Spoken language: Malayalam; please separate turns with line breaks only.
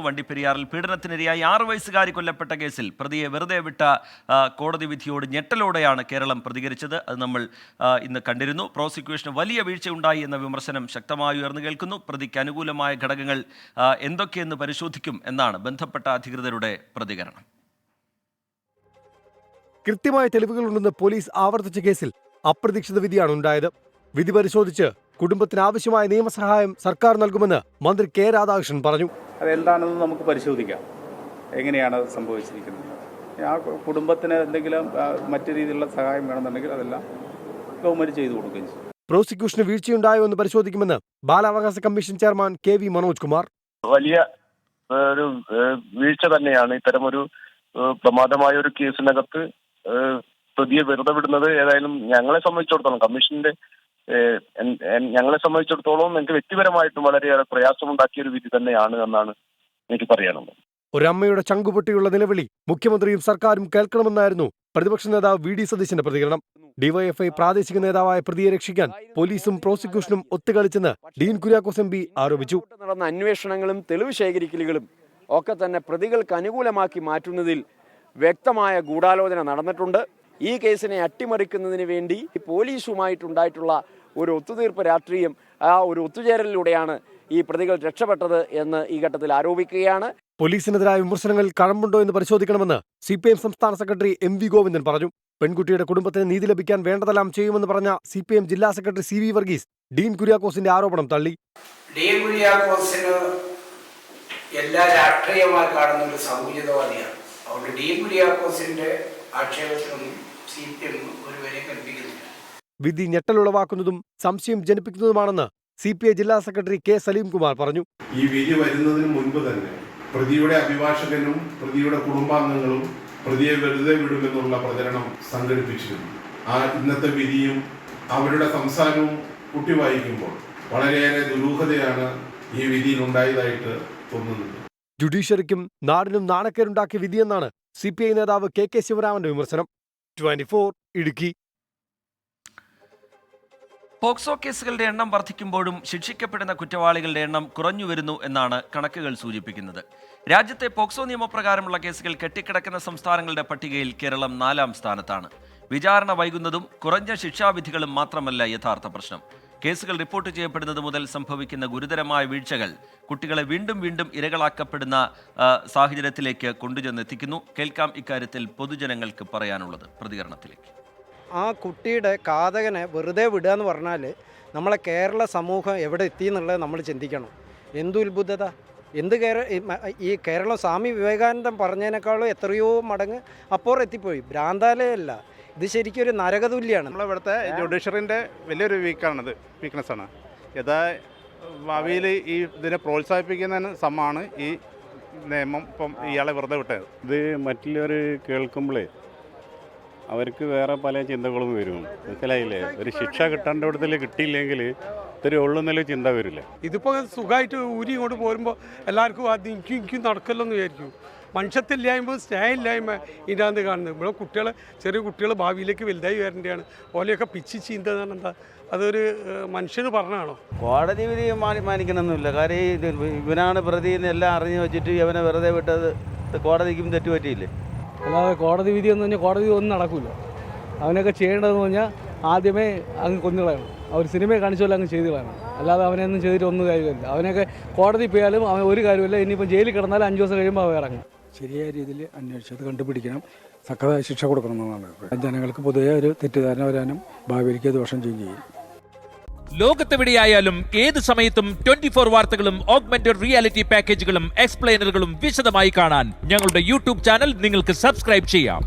വണ്ടിപ്പെരിയാറിൽ പീഡനത്തിനിരയായി 6 വയസ്സുകാരി കൊല്ലപ്പെട്ട കേസിൽ പ്രതിയെ വെറുതെ വിട്ട കോടതി വിധിയോട് ഞെട്ടലോടെയാണ് കേരളം പ്രതികരിച്ചത്. അത് നമ്മൾ ഇന്ന് കണ്ടിരുന്നു. പ്രോസിക്യൂഷന് വലിയ വീഴ്ചയുണ്ടായി എന്ന വിമർശനം ശക്തമായി ഉയർന്നു കേൾക്കുന്നു. പ്രതിക്ക് അനുകൂലമായ ഘടകങ്ങൾ എന്തൊക്കെയെന്ന് പരിശോധിക്കും എന്നാണ് ബന്ധപ്പെട്ട അധികൃതരുടെ പ്രതികരണം.
കൃത്യമായ തെളിവുകളുണ്ടെന്ന് പോലീസ് ആവർത്തിച്ച കേസിൽ അപ്രതീക്ഷിത വിധിയാണ് ഉണ്ടായത്. വിധി പരിശോധിച്ച് കുടുംബത്തിന് ആവശ്യമായ നിയമസഹായം സർക്കാർ നൽകുമെന്ന് മന്ത്രി കെ രാധാകൃഷ്ണൻ പറഞ്ഞു.
അതെന്താണെന്ന് നമുക്ക് പരിശോധിക്കാം, എങ്ങനെയാണ് അത് സംഭവിച്ചിരിക്കുന്നത്. ആ കുടുംബത്തിന് എന്തെങ്കിലും മറ്റു രീതിയിലുള്ള സഹായം വേണമെന്നുണ്ടെങ്കിൽ അതെല്ലാം ഗവൺമെന്റ് ചെയ്തു കൊടുക്കുകയും ചെയ്യും.
പ്രോസിക്യൂഷന് വീഴ്ചയുണ്ടായോ എന്ന് പരിശോധിക്കുമെന്ന് ബാലാവകാശ commission chairman KV Manoj Kumar.
വലിയ ഒരു വീഴ്ച തന്നെയാണ് ഇത്തരമൊരു പ്രമാദമായ ഒരു കേസിനകത്ത് പ്രതിയെ വെറുതെ വിടുന്നത്. ഏതായാലും ഞങ്ങളെ സംബന്ധിച്ചിടത്തോളം, കമ്മീഷന്റെ ഞങ്ങളെ സംബന്ധിച്ചിടത്തോളം എനിക്ക് വ്യക്തിപരമായിട്ടും വളരെയേറെ പ്രയാസമുണ്ടാക്കിയ ഒരു വിധി തന്നെയാണ് എന്നാണ് എനിക്ക് പറയാനുള്ളത്.
ഒരമ്മയുടെ ചങ്കുപൊട്ടിയുള്ള നിലവിളി മുഖ്യമന്ത്രിയും സർക്കാരും കേൾക്കണമെന്നായിരുന്നു പ്രതിപക്ഷ നേതാവ് VD സതീശന്റെ പ്രതികരണം. DYFI പ്രാദേശിക നേതാവായ പ്രതിയെ രക്ഷിക്കാൻ പോലീസും പ്രോസിക്യൂഷനും ഒത്തുകളിച്ചെന്ന് ഡീൻ കുര്യാക്കോസ് MP ആരോപിച്ചു.
നടന്ന അന്വേഷണങ്ങളും തെളിവ് ശേഖരിക്കലുകളും ഒക്കെ തന്നെ പ്രതികൾക്ക് അനുകൂലമാക്കി മാറ്റുന്നതിൽ വ്യക്തമായ ഗൂഢാലോചന നടന്നിട്ടുണ്ട്. ഈ കേസിനെ അട്ടിമറിക്കുന്നതിന് വേണ്ടി പോലീസുമായിട്ടുണ്ടായിട്ടുള്ള ഒരു ഒത്തുതീർപ്പ് രാഷ്ട്രീയം, ആ ഒരു ഒത്തുചേരലിലൂടെയാണ് ഈ പ്രതികൾ രക്ഷപ്പെട്ടത് എന്ന് ഈ ഘട്ടത്തിൽ ആരോപിക്കുകയാണ്.
പോലീസിനെതിരായ വിമർശനങ്ങൾ കഴമ്പുണ്ടോ എന്ന് പരിശോധിക്കണമെന്ന് CPM സംസ്ഥാന സെക്രട്ടറി MV ഗോവിന്ദൻ പറഞ്ഞു. പെൺകുട്ടിയുടെ കുടുംബത്തിന് നീതി ലഭിക്കാൻ വേണ്ടതെല്ലാം ചെയ്യുമെന്ന് പറഞ്ഞ CPM ജില്ലാ സെക്രട്ടറി CV വർഗീസ് ഡീൻ കുര്യാക്കോസിന്റെ ആരോപണം തള്ളി.
ഡീൻ കുര്യാക്കോസിന് എല്ലാ രാഷ്ട്രീയമായി കാണുന്ന ഒരു സമുചിതവാദിയാണ്. അതുകൊണ്ട് ഡീൻ കുര്യാക്കോസിന്റെ ആക്ഷേപത്തിനൊന്നും CPM ഒരുവരെ കൽപ്പിക്കുന്നില്ല.
വിധി ഞെട്ടലുളവാക്കുന്നതും സംശയം ജനിപ്പിക്കുന്നതുമാണെന്ന് CPI ജില്ലാ സെക്രട്ടറി K സലീംകുമാർ പറഞ്ഞു.
ഈ വിധി വരുന്നതിന് മുൻപ് തന്നെ പ്രതിയുടെ അഭിഭാഷകനും പ്രതിയുടെ കുടുംബാംഗങ്ങളും പ്രതിയെ വെറുതെ വിടുമെന്നുള്ള പ്രചരണം സംഘടിപ്പിച്ചിരുന്നു. ഇന്നത്തെ വിധിയും അവരുടെ സംസാരവും കൂട്ടി വായിക്കുമ്പോൾ വളരെയേറെ ദുരൂഹതയാണ് ഈ വിധിയിൽ ഉണ്ടായതായിട്ട് തോന്നുന്നത്.
ജുഡീഷ്യറിക്കും നാടിനും നാണക്കേടുണ്ടാക്കിയ വിധിയെന്നാണ് CPI നേതാവ് KK ശിവരാമന്റെ വിമർശനം. 24 ഇടുക്കി.
പോക്സോ കേസുകളുടെ എണ്ണം വർദ്ധിക്കുമ്പോഴും ശിക്ഷിക്കപ്പെടുന്ന കുറ്റവാളികളുടെ എണ്ണം കുറഞ്ഞു വരുന്നു എന്നാണ് കണക്കുകൾ സൂചിപ്പിക്കുന്നത്. രാജ്യത്തെ പോക്സോ നിയമപ്രകാരമുള്ള കേസുകൾ കെട്ടിക്കിടക്കുന്ന സംസ്ഥാനങ്ങളുടെ പട്ടികയിൽ കേരളം 4ാം സ്ഥാനത്താണ്. വിചാരണ വൈകുന്നതും കുറഞ്ഞ ശിക്ഷാവിധികളും മാത്രമല്ല യഥാർത്ഥ പ്രശ്നം. കേസുകൾ റിപ്പോർട്ട് ചെയ്യപ്പെടുന്നത് മുതൽ സംഭവിക്കുന്ന ഗുരുതരമായ വീഴ്ചകൾ കുട്ടികളെ വീണ്ടും വീണ്ടും ഇരകളാക്കപ്പെടുന്ന സാഹചര്യത്തിലേക്ക് കൊണ്ടുചെന്നെത്തിക്കുന്നു. കേൾക്കാം ഇക്കാര്യത്തിൽ പൊതുജനങ്ങൾക്ക് പറയാനുള്ളത് പ്രതികരണത്തിലേക്ക്.
ആ കുട്ടിയുടെ ഘാതകനെ വെറുതെ വിടുക എന്ന് പറഞ്ഞാൽ നമ്മളെ കേരള സമൂഹം എവിടെ എത്തി എന്നുള്ളത് നമ്മൾ ചിന്തിക്കണം. എന്തു ഉത്ബുദ്ധത! ഈ കേരളം സ്വാമി വിവേകാനന്ദൻ പറഞ്ഞതിനേക്കാളും എത്രയോ മടങ്ങ് അപ്പുറം എത്തിപ്പോയി. ഭ്രാന്താലയല്ല, ഇത് ശരിക്കും ഒരു നരകതുല്യാണ്.
നമ്മളിവിടുത്തെ ജുഡീഷ്യറിൻ്റെ വലിയൊരു വീക്ക്നെസ്സാണ്. ഭാവിയിൽ ഈ ഇതിനെ പ്രോത്സാഹിപ്പിക്കുന്നതിന് സമാണ് ഈ നിയമം ഇപ്പം ഇയാളെ വെറുതെ വിട്ടത്.
ഇത് മറ്റുള്ളവർ കേൾക്കുമ്പോഴേ അവർക്ക് വേറെ പല ചിന്തകളും വരും. മനസ്സിലായില്ലേ? ഒരു ശിക്ഷ കിട്ടേണ്ട ഇടത്തിൽ കിട്ടിയില്ലെങ്കിൽ ഇത്തിരി ഉള്ളുന്നതിൽ ചിന്ത വരില്ല.
ഇതിപ്പോൾ സുഖമായിട്ട് ഊരി ഇങ്ങോട്ട് പോരുമ്പോൾ എല്ലാവർക്കും അത് എനിക്കും നടക്കല്ലോ എന്ന് വിചാരിക്കും. മനുഷ്യത്തില്ലായ്മ സ്നേഹമില്ലായ്മ ഇതിനകത്ത് കാണുന്നത്. ഇവിടെ ചെറിയ കുട്ടികൾ ഭാവിയിലേക്ക് വലുതായി വരേണ്ടതാണ്. ഓലെയൊക്കെ പിച്ച് ചീന്തതാണ്. എന്താ അതൊരു മനുഷ്യന് പറഞ്ഞാണോ?
കോടതി വിധി മാനിക്കണമെന്നില്ല. കാര്യം ഇവനാണ് പ്രതി എന്നെല്ലാം അറിഞ്ഞു വെച്ചിട്ട് ഇവനെ വെറുതെ വിട്ടത് കോടതിക്കും തെറ്റുപറ്റിയില്ലേ?
അല്ലാതെ കോടതി വിധി എന്ന് പറഞ്ഞാൽ കോടതി ഒന്നും നടക്കില്ല. അവനൊക്കെ ചെയ്യേണ്ടതെന്ന് പറഞ്ഞാൽ ആദ്യമേ അങ്ങ് കൊന്നുകളയണം. അവർ സിനിമയെ കാണിച്ചോലെ അങ്ങ് ചെയ്ത് കളയണം. അല്ലാതെ അവനെയൊന്നും ചെയ്തിട്ട് ഒന്നും കാര്യമില്ല. അവനൊക്കെ കോടതി പോയാലും അവൻ ഒരു കാര്യമില്ല. ഇനിയിപ്പോൾ ജയിലിൽ കിടന്നാലും 5 ദിവസം കഴിയുമ്പോൾ അവൻ ഇറങ്ങും. ശരിയായ രീതിയിൽ അന്വേഷിച്ചത് കണ്ടുപിടിക്കണം, തക്കതായ ശിക്ഷ കൊടുക്കണമെന്നാണ്. ജനങ്ങൾക്ക് പൊതുവെ ഒരു തെറ്റിദ്ധാരണ വരാനും ഭാവിയിലേക്ക് ദോഷം ചെയ്യും.
ലോകത്തെവിടെയായാലും ഏത് സമയത്തും 24 വാർത്തകളും ഓഗ്മെന്റഡ് റിയാലിറ്റി പാക്കേജുകളും എക്സ്പ്ലെയിനറുകളും വിശദമായി കാണാൻ ഞങ്ങളുടെ YouTube ചാനൽ നിങ്ങൾക്ക് സബ്സ്ക്രൈബ് ചെയ്യാം.